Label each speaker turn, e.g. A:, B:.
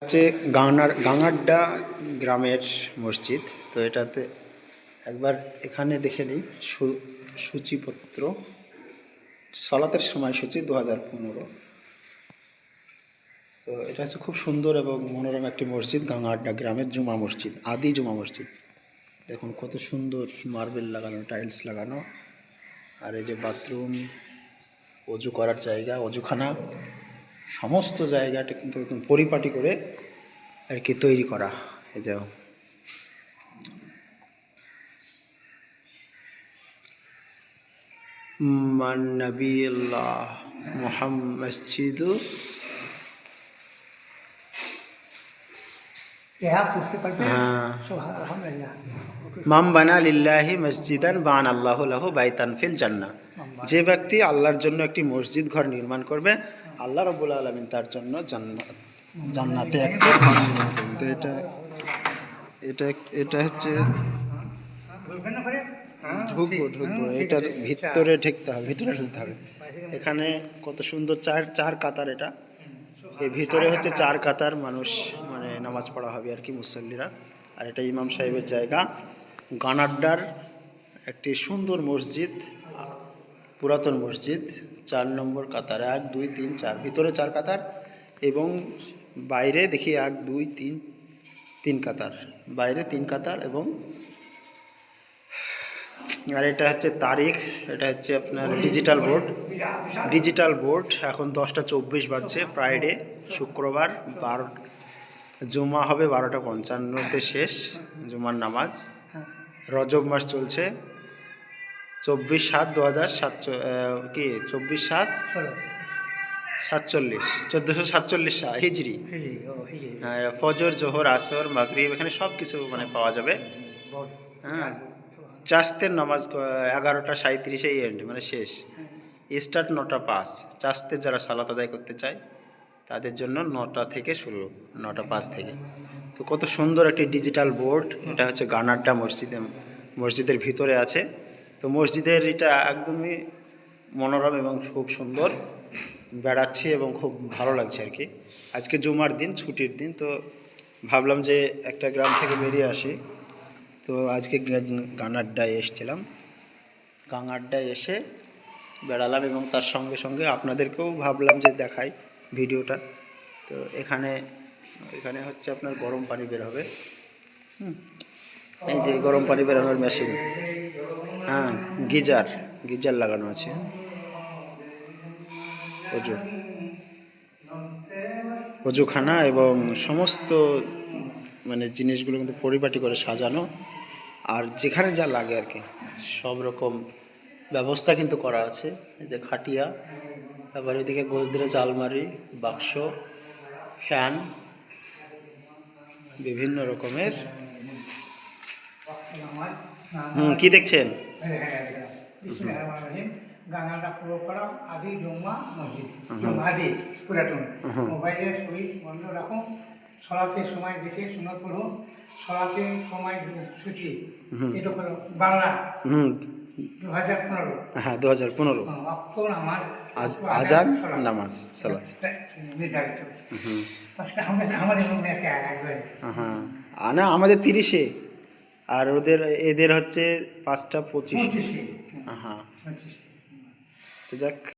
A: হচ্ছে গাঙাড্ডা গ্রামের মসজিদ। তো এটাতে একবার এখানে দেখে নিই সূচিপত্র, সালাতের সময়সূচি 2015। তো এটা হচ্ছে খুব সুন্দর এবং মনোরম একটি মসজিদ, গাঙাড্ডা গ্রামের জুমা মসজিদ, আদি জুমা মসজিদ। দেখুন কত সুন্দর মার্বেল লাগানো, টাইলস লাগানো, আর এই যে বাথরুম, অজু করার জায়গা, অজুখানা, সমস্ত জায়গাটা কিন্তু একদম পরিপাটি করে আর কি তৈরি করা। এই যে মান নবিয়্লাহ মুহাম্মদ মসজিদ মাম বানা লিল্লাহি মসজিদান বান আল্লাহু লাহু বাইতান ফিল জান্নাহ। যে ব্যক্তি আল্লাহর জন্য একটি মসজিদ ঘর নির্মাণ করবে, আল্লাহ রাব্বুল আলামিন তার জন্য জান্নাতে একটা ঘর নির্মাণ করবেন। তো এটা এটা হচ্ছে ঢুকবো, এটার ভিতরে ঢুকতে হবে। এখানে কত সুন্দর চার কাতার, এটা এই ভিতরে হচ্ছে 4 কাতার মানুষ মানে নামাজ পড়া হবে আর কি, মুসল্লিরা। আর এটা ইমাম সাহেবের জায়গা। গানাড্ডার একটি সুন্দর মসজিদ, পুরাতন মসজিদ, 4 নম্বর কাতার, 1 2 3 4, ভিতরে 4 কাতার এবং বাইরে দেখি 1 2 3 3 কাতার, বাইরে 3 কাতার। এবং আর এটা হচ্ছে তারিখ, এটা হচ্ছে আপনার ডিজিটাল বোর্ড। এখন 10টা 24 বাজছে, ফ্রাইডে, শুক্রবার, জুমা হবে 12টা 55-তে শেষ জুমার নামাজ। রজব মাস চলছে, 24/7/2007 কি 24/7/47, 1447 হিজরি। ফজর, জোহর, আসর, মাগরিব এখানে সব কিছু মানে পাওয়া যাবে। হ্যাঁ, চাস্তের নামাজ 11টা 37-এ এন্ড মানে শেষ, স্টার্ট 9টা 5। চাস্তের যারা সালাত আদায় করতে চায় তাদের জন্য 9টা থেকে শুরু, 9টা 5 থেকে। তো কত সুন্দর একটি ডিজিটাল বোর্ড। এটা হচ্ছে গানাড্ডা মসজিদের ভিতরে আছে। তো মসজিদের এটা একদমই মনোরম এবং খুব সুন্দর। বেড়াচ্ছি এবং খুব ভালো লাগছে আর কি। আজকে জুমার দিন, ছুটির দিন, তো ভাবলাম যে একটা গ্রাম থেকে বেরিয়ে আসি। তো আজকে গানাড্ডায় এসেছিলাম, গাঙাড্ডায় এসে বেড়ালাম এবং তার সঙ্গে সঙ্গে আপনাদেরকেও ভাবলাম যে দেখাই ভিডিওটা। তো এখানে হচ্ছে আপনার গরম পানি বের হবে। এই যে গরম পানি বেরোনোর মেশিন, হ্যাঁ, গিজার লাগানো আছে। অজুখানা এবং সমস্ত মানে জিনিসগুলো কিন্তু পরিপাটি করে সাজানো, আর যেখানে যা লাগে আর কি সব রকম ব্যবস্থা কিন্তু করা আছে। এই যে খাটিয়া, তারপরে এদিকে গোদরেজ আলমারি, বাক্স, ফ্যান, বিভিন্ন রকমের। কি দেখছেন?
B: গানাটা পুরো করা আদি জুম্মা মসজিদ, আদি পুরাতন। মোবাইলের সুইচ বন্ধ রাখুন, সলাতের সময় দেখে সুন্নত পড়ুন, সলাতের সময় সূচি এটা করো বাংলা 2015।
A: হ্যাঁ, 2015
B: অক্ষর আমার
A: আজান নামাজ সালাত
B: নির্ধারিত। আমাদের
A: হ্যাঁ, না আমাদের 30-এ, আর এদের হচ্ছে 5টা 25। হ্যাঁ, তো যাক।